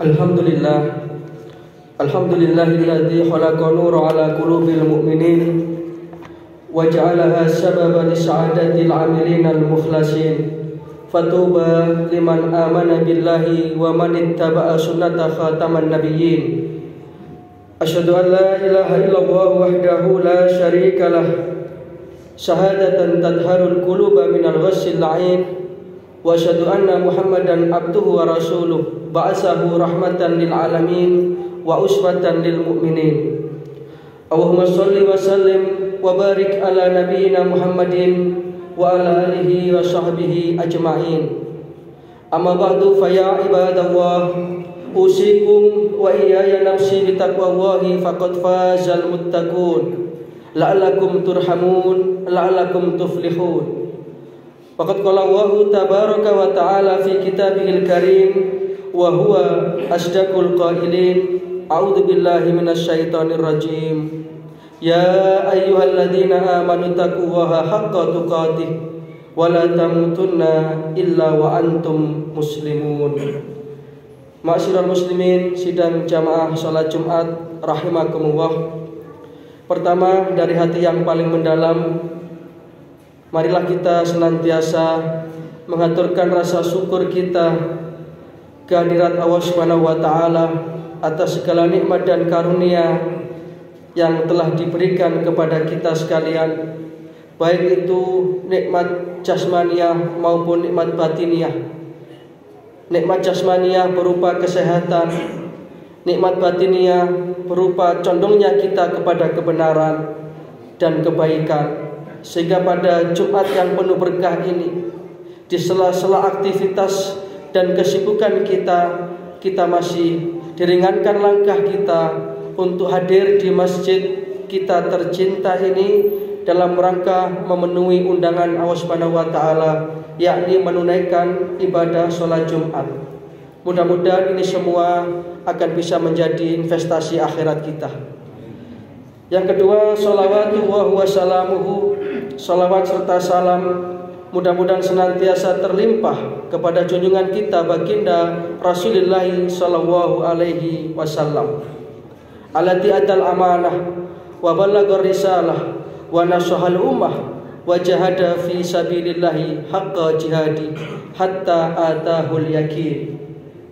Alhamdulillah, alhamdulillahilladzi khalaqa nura ala qulubil mu'minin wa ja'alaha sababan lisa'adatil 'amilin al-mukhlasin. Fatuba liman amana billahi wa man ittaba'a sunnata khataman nabiyyin. Asyhadu an la ilaha illallah wahdahu la syarika lah, syahadatan tadharul quluba minal ghassil la'in. Wa asyhadu anna Muhammadan abduhu wa rasuluh ba'atsahu rahmatan lil alamin wa uswatan lil mu'minin. Allahumma shalli wa sallim wa barik ala nabiyyina Muhammadin wa ala alihi wa sahbihi ajma'in. Amma ba'du, fa ya ibadallah, usikum wa iyaya nafsi bitaqwallahi faqad fazal muttaqun la'allakum turhamun la'allakum tuflihun. Faqad qala Allahu tabaraka wa ta'ala fi kitabihil karim wa huwa asdaqul qailin. A'udzu billahi minasy syaithanir rajim. Ya ayyuhalladzina amanu taqullaha haqqa tuqatih wa la tamutunna illa wa antum muslimun. Ma'asyiral muslimin, sidang jamaah salat Jumat rahimakumullah. Pertama, dari hati yang paling mendalam, marilah kita senantiasa mengaturkan rasa syukur kita kehadirat Allah Subhanahu wa taala atas segala nikmat dan karunia yang telah diberikan kepada kita sekalian, baik itu nikmat jasmaniah maupun nikmat batiniah. Nikmat jasmaniah berupa kesehatan, nikmat batiniah berupa condongnya kita kepada kebenaran dan kebaikan. Sehingga pada Jumat yang penuh berkah ini, di sela-sela aktivitas dan kesibukan kita masih diringankan langkah kita untuk hadir di masjid kita tercinta ini dalam rangka memenuhi undangan Allah Subhanahu wa taala, yakni menunaikan ibadah sholat Jumat. Mudah-mudahan ini semua akan bisa menjadi investasi akhirat kita. Yang kedua, sholawatu wa huwa salamuhu, salawat serta salam mudah-mudahan senantiasa terlimpah kepada junjungan kita baginda Rasulullah sallallahu alaihi wasallam, alati adal amanah wa balaghar risalah wa nasahal ummah wa jahada fi sabilillahi haqqa jihadi hatta atahul yakin.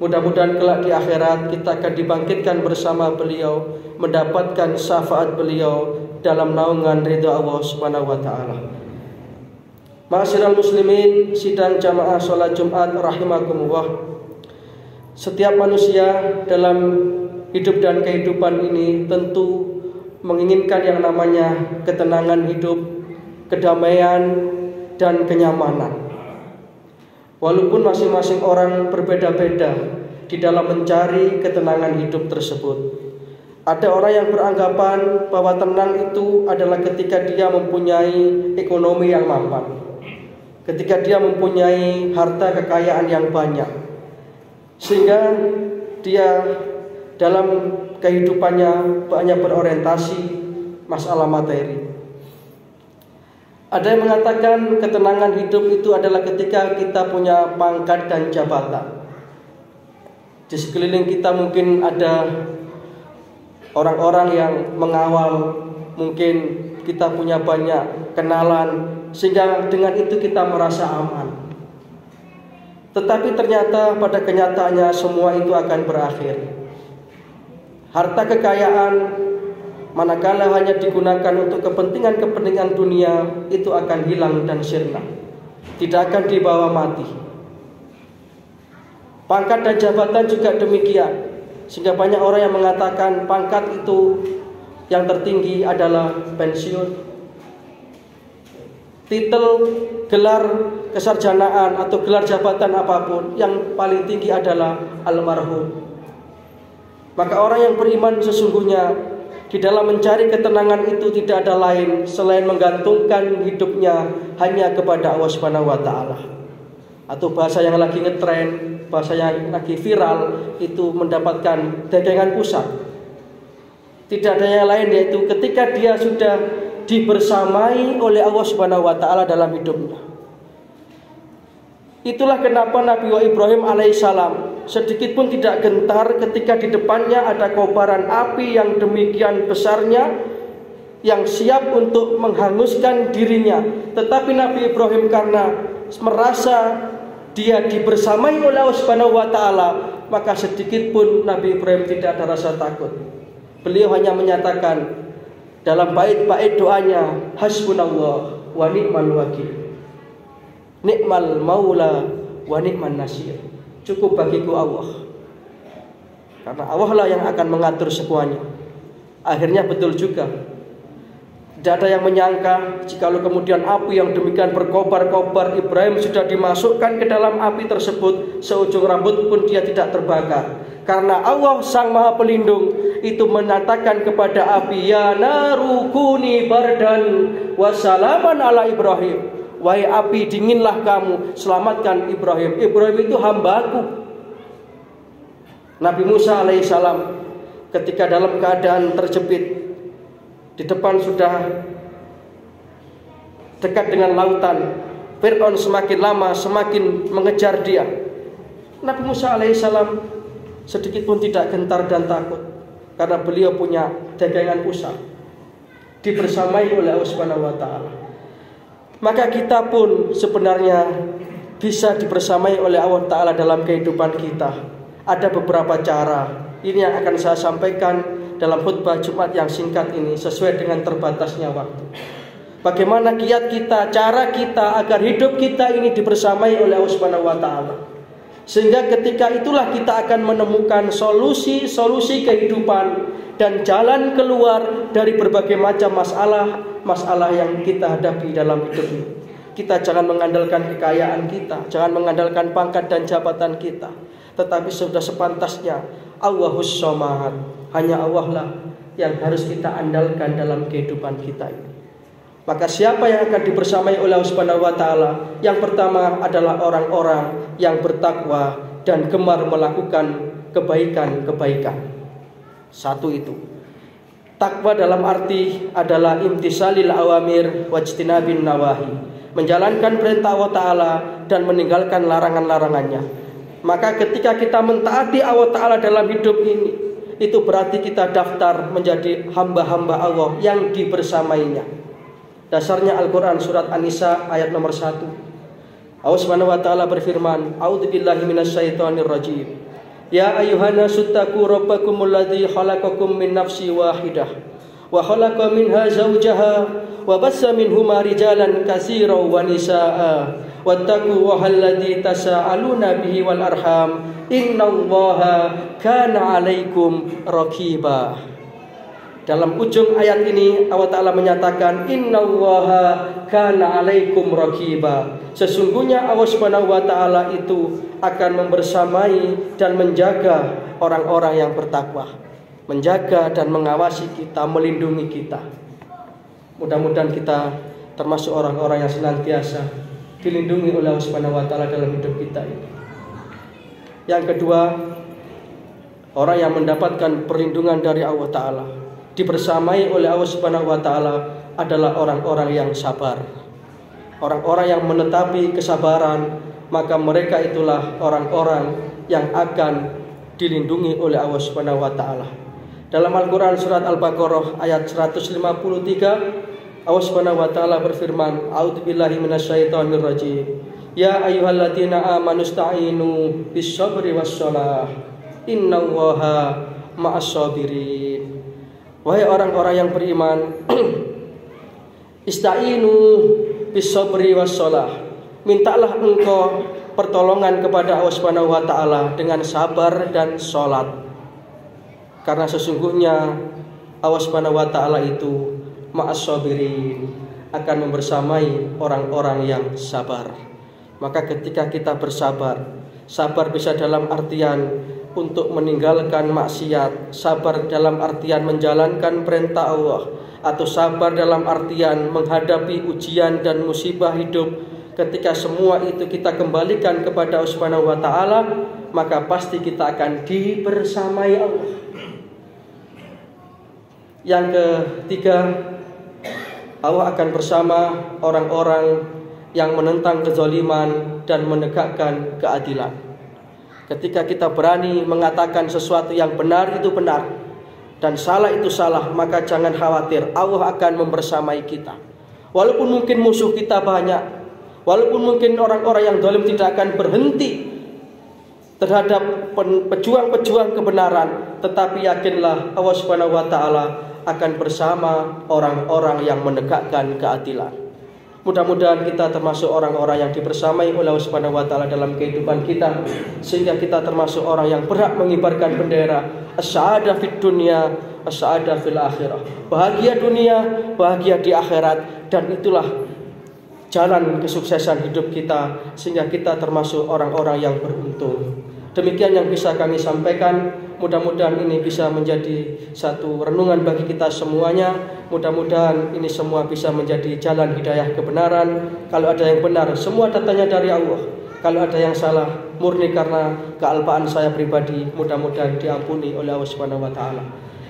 Mudah-mudahan kelak di akhirat kita akan dibangkitkan bersama beliau, mendapatkan syafaat beliau dalam naungan ridha Allah Subhanahu wa taala. Ma'asyiral muslimin, sidang jamaah salat Jumat rahimakumullah. Setiap manusia dalam hidup dan kehidupan ini tentu menginginkan yang namanya ketenangan hidup, kedamaian dan kenyamanan. Walaupun masing-masing orang berbeda-beda di dalam mencari ketenangan hidup tersebut. Ada orang yang beranggapan bahwa tenang itu adalah ketika dia mempunyai ekonomi yang mapan, ketika dia mempunyai harta kekayaan yang banyak, sehingga dia dalam kehidupannya banyak berorientasi masalah materi. Ada yang mengatakan ketenangan hidup itu adalah ketika kita punya pangkat dan jabatan. Di sekeliling kita mungkin ada orang-orang yang mengawal, mungkin kita punya banyak kenalan, sehingga dengan itu kita merasa aman. Tetapi ternyata pada kenyataannya semua itu akan berakhir. Harta kekayaan manakala hanya digunakan untuk kepentingan-kepentingan dunia itu akan hilang dan sirna, tidak akan dibawa mati. Pangkat dan jabatan juga demikian, sehingga banyak orang yang mengatakan pangkat itu yang tertinggi adalah pensiun. Titel, gelar kesarjanaan atau gelar jabatan apapun, yang paling tinggi adalah almarhum. Maka orang yang beriman sesungguhnya di dalam mencari ketenangan itu tidak ada lain selain menggantungkan hidupnya hanya kepada Allah Subhanahu wa taala. Atau bahasa yang lagi ngetren, bahasa yang lagi viral itu mendapatkan dagangan pusat. Tidak ada yang lain, yaitu ketika dia sudah dibersamai oleh Allah Subhanahu wa taala dalam hidupnya. Itulah kenapa Nabi Ibrahim alaihissalam sedikit pun tidak gentar ketika di depannya ada kobaran api yang demikian besarnya yang siap untuk menghanguskan dirinya. Tetapi Nabi Ibrahim karena merasa dia dibersamai oleh Allah Subhanahu wa taala, maka sedikit pun Nabi Ibrahim tidak ada rasa takut. Beliau hanya menyatakan dalam bait-bait doanya, hasbunallah wa ni'mal wakil, ni'mal maula wa ni'man nasir. Cukup bagiku Allah, karena Allah lah yang akan mengatur semuanya. Akhirnya betul juga. Tidak ada yang menyangka jikalau kemudian api yang demikian berkobar-kobar, Ibrahim sudah dimasukkan ke dalam api tersebut, seujung rambut pun dia tidak terbakar. Karena Allah Sang Maha Pelindung itu menyatakan kepada api, ya naru kuni bardan wa salaman ala Ibrahim. Wahai api, dinginlah kamu, selamatkan Ibrahim. Ibrahim itu hambaku. Nabi Musa alaihissalam ketika dalam keadaan terjepit, di depan sudah dekat dengan lautan, Fir'aun semakin lama semakin mengejar dia. Nabi Musa alaihissalam sedikit pun tidak gentar dan takut, karena beliau punya dagangan pusat, dibersamai oleh Allah Subhanahu wa taala. Maka kita pun sebenarnya bisa dibersamai oleh Allah Ta'ala dalam kehidupan kita. Ada beberapa cara. Ini yang akan saya sampaikan dalam khutbah Jumat yang singkat ini, sesuai dengan terbatasnya waktu. Bagaimana kiat kita, cara kita agar hidup kita ini dibersamai oleh Allah Subhanahu wa taala. Sehingga ketika itulah kita akan menemukan solusi-solusi kehidupan dan jalan keluar dari berbagai macam masalah yang kita hadapi dalam hidup ini. Kita jangan mengandalkan kekayaan kita, jangan mengandalkan pangkat dan jabatan kita, tetapi sudah sepantasnya Allahus Somad, hanya Allah lah yang harus kita andalkan dalam kehidupan kita ini. Maka siapa yang akan dibersamai oleh Allah Subhanahu wa taala? Yang pertama adalah orang-orang yang bertakwa dan gemar melakukan kebaikan-kebaikan. Satu itu. Takwa dalam arti adalah imtisalil awamir wajtinabin nawahi, menjalankan perintah Allah Ta'ala dan meninggalkan larangan-larangannya. Maka ketika kita mentaati Allah Ta'ala dalam hidup ini, itu berarti kita daftar menjadi hamba-hamba Allah yang dibersamainya. Dasarnya Al-Quran surat An-Nisa ayat nomor 1. Allah Subhanahu wa taala berfirman, a'udzubillahi minasyaitonir rajim. Ya ayyuhannasu taqu rabbakumul ladzi khalaqakum min nafsin wahidah wa khalaqa minha zawjaha wa bassa minhuma rijalan katsiran wa nisaa'a wattaqullaha alladzi tasaaluna bihi wal arham innallaha kana 'alaikum raqiba. Dalam ujung ayat ini Allah Ta'ala menyatakan innallaha kana 'alaikum raqiba. Sesungguhnya Allah Subhanahu wa taala itu akan membersamai dan menjaga orang-orang yang bertakwa, menjaga dan mengawasi kita, melindungi kita. Mudah-mudahan kita termasuk orang-orang yang senantiasa dilindungi oleh Allah Subhanahu wa taala dalam hidup kita ini. Yang kedua, orang yang mendapatkan perlindungan dari Allah Ta'ala, dibersamai oleh Allah Subhanahu wa taala, adalah orang-orang yang sabar. Orang-orang yang menetapi kesabaran, maka mereka itulah orang-orang yang akan dilindungi oleh Allah Subhanahu wa taala. Dalam Al-Qur'an surat Al-Baqarah ayat 153, Allah Subhanahu wa taala berfirman, a'udzubillahi minasyaitonir rajim. Ya ayyuhalladzina amanu ista'inu bis-sabri was-shalah. Innallaha ma'as-sabirin. Wahai orang-orang yang beriman, ista'inu bis-sabri was-shalah. Mintalah engkau pertolongan kepada Allah Subhanahu wa taala dengan sabar dan salat. Karena sesungguhnya Allah Subhanahu wa taala itu ma'as-sabirin, akan membersamai orang-orang yang sabar. Maka ketika kita bersabar, sabar bisa dalam artian untuk meninggalkan maksiat, sabar dalam artian menjalankan perintah Allah, atau sabar dalam artian menghadapi ujian dan musibah hidup. Ketika semua itu kita kembalikan kepada Allah Subhanahu wa taala, maka pasti kita akan dibersamai Allah. Yang ketiga, Allah akan bersama orang-orang yang menentang kezaliman dan menegakkan keadilan. Ketika kita berani mengatakan sesuatu yang benar itu benar dan salah itu salah, maka jangan khawatir, Allah akan membersamai kita. Walaupun mungkin musuh kita banyak, walaupun mungkin orang-orang yang zalim tidak akan berhenti terhadap pejuang-pejuang kebenaran, tetapi yakinlah Allah Subhanahu wa taala akan bersama orang-orang yang menegakkan keadilan. Mudah-mudahan kita termasuk orang-orang yang dibersamai oleh Allah Subhanahu wa taala dalam kehidupan kita, sehingga kita termasuk orang yang berhak mengibarkan bendera as-sa'adah fid dunya, as-sa'adah fil akhirah. Bahagia dunia, bahagia di akhirat, dan itulah jalan kesuksesan hidup kita, sehingga kita termasuk orang-orang yang beruntung. Demikian yang bisa kami sampaikan. Mudah-mudahan ini bisa menjadi satu renungan bagi kita semuanya. Mudah-mudahan ini semua bisa menjadi jalan hidayah kebenaran. Kalau ada yang benar, semua datanya dari Allah. Kalau ada yang salah, murni karena kealpaan saya pribadi, mudah-mudahan diampuni oleh Allah Subhanahu wa taala.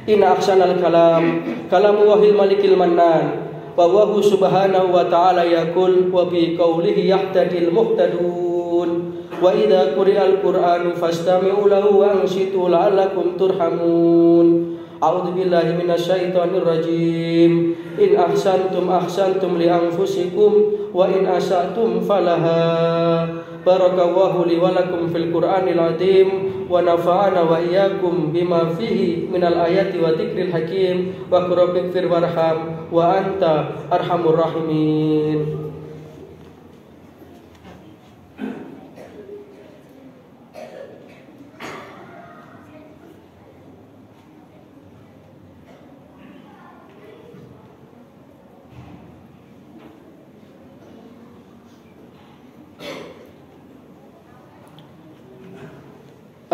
Inna ahsanal kalam kalamu wahil malikil mannan, wa wahu subhanahu wa ta'ala yaqul wa bi qawlihi yahtadil muhtadun. Wa idza quri'al Qur'anu fastami'u lahu wa ansitu la'allakum turhamun. A'udzu billahi minasyaitonir rajim. In ahsantum ahsantum li anfusikum wa in asatum falaha. Barakallahu li wa lakum fil Qur'anil azim wa nafa'ana wa iyyakum bima fihi minal ayati wa dzikril hakim wa qurrabbir warham wa anta arhamur rahimin.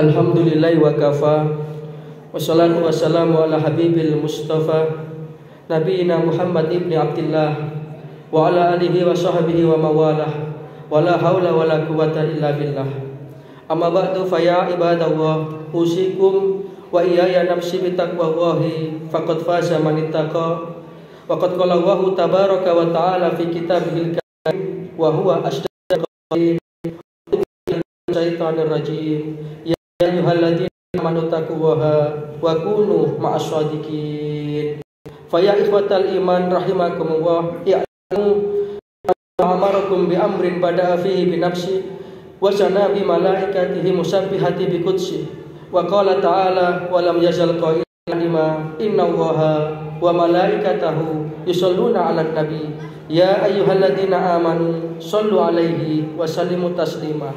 Alhamdulillah wa kafa, wassalatu wassalamu ala habibil mustafa nabiyina Muhammad ibni Abdillah wa ala alihi wa sahbihi wa mawalah, wa la hawla wa la quwata illa billah. Amma ba'du, fa ya ibadallah, usikum wa iyaya nafsi bitaqwallahi faqad faza man ittaqa. Wa qad qala Allahu tabaraka wa ta'ala fi kitabihil karim wa huwa asdaqul qa'ilin syaitanir rajim. Ya ayyuhalladzina amanu taqullaha wa kunu ma'as shadiqin. Fa ya ikhwatal iman rahimakumullah, ya'lamu amarakum bi amrin bada'a fihi bi nafsi wa sana bi malaikatihi musabbihati bi qudsi wa qala ta'ala wa lam yazal qailan innallaha wa malaikatahu yusholluna 'alan nabi ya ayyuhalladzina amanu shallu 'alaihi wa sallimu taslima.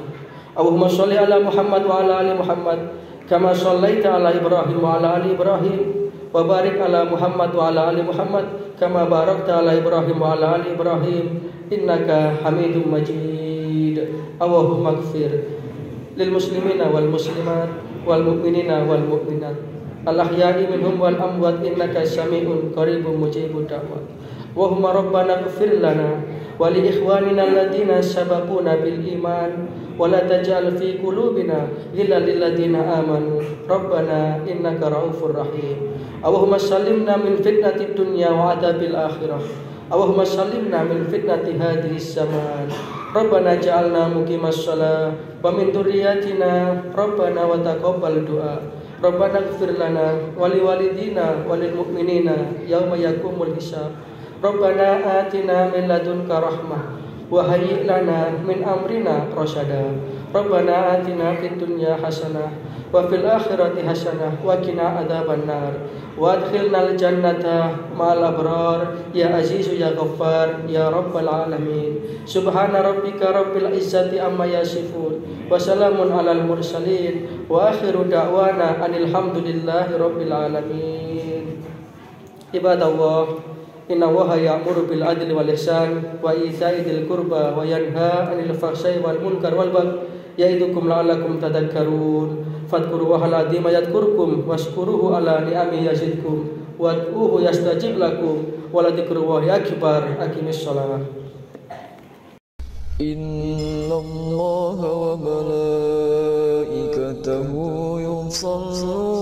Allahumma sholli ala Muhammad wa ala ali Muhammad kama shallaita ala Ibrahim wa ala ali Ibrahim wa barik ala Muhammad wa ala ali Muhammad kama barakta ala Ibrahim wa ala ali Ibrahim innaka Hamidum Majid. Allahumma ighfir lil muslimina wal muslimat wal mu'minina wal mu'minat al ahya'i minhum wal amwat innaka sami'un qaribun mujibud da'wat. Allahumma rabbana ighfir lana wa li ikhwanina alladziina sabaquna bil iman wa la taj'al fi qulubina ghillan lil ladzina amanu rabbana innaka raufur rahim. Allahumma sallimna min fitnatid dunya wa adzabil akhirah. Allahumma sallimna min fitnati hadhis zaman. Rabbana ja'alna muqimas shalah wa min dzurriyyatina rabbana wa taqabbal du'a. Rabbana ighfir lana wa li walidina wa lil mu'minina yauma yaqumul hisab. Rabbana atina min ladunka rahmah wa hayyi' lana min amrina rasyada. Rabbana atina fid dunya hasanah wa fil akhirati hasanah wa qina adzabannar wa adkhilnal jannata ma'al abrar ya azizu ya ghaffar ya rabbal alamin. Subhana rabbika rabbil izzati amma yasifun wa salamun alal mursalin wa akhiru da'wana anil hamdulillahi rabbil alamin. Ibadallah, inna Allaha ya'muru bil adli wal ihsan wa ita'i dzil qurba wa yanha 'anil fahsya'i wal munkar wal baghi ya'idukum la'allakum tadhakkarun. Fadhkurullahal 'azima yadhkurkum washkuruhu 'ala ni'amihi yazidkum wad'uhu yastajib lakum wa la dzikrullahi akbar. Aqimis shalah. Innallaha wa malaikatahu yusholluna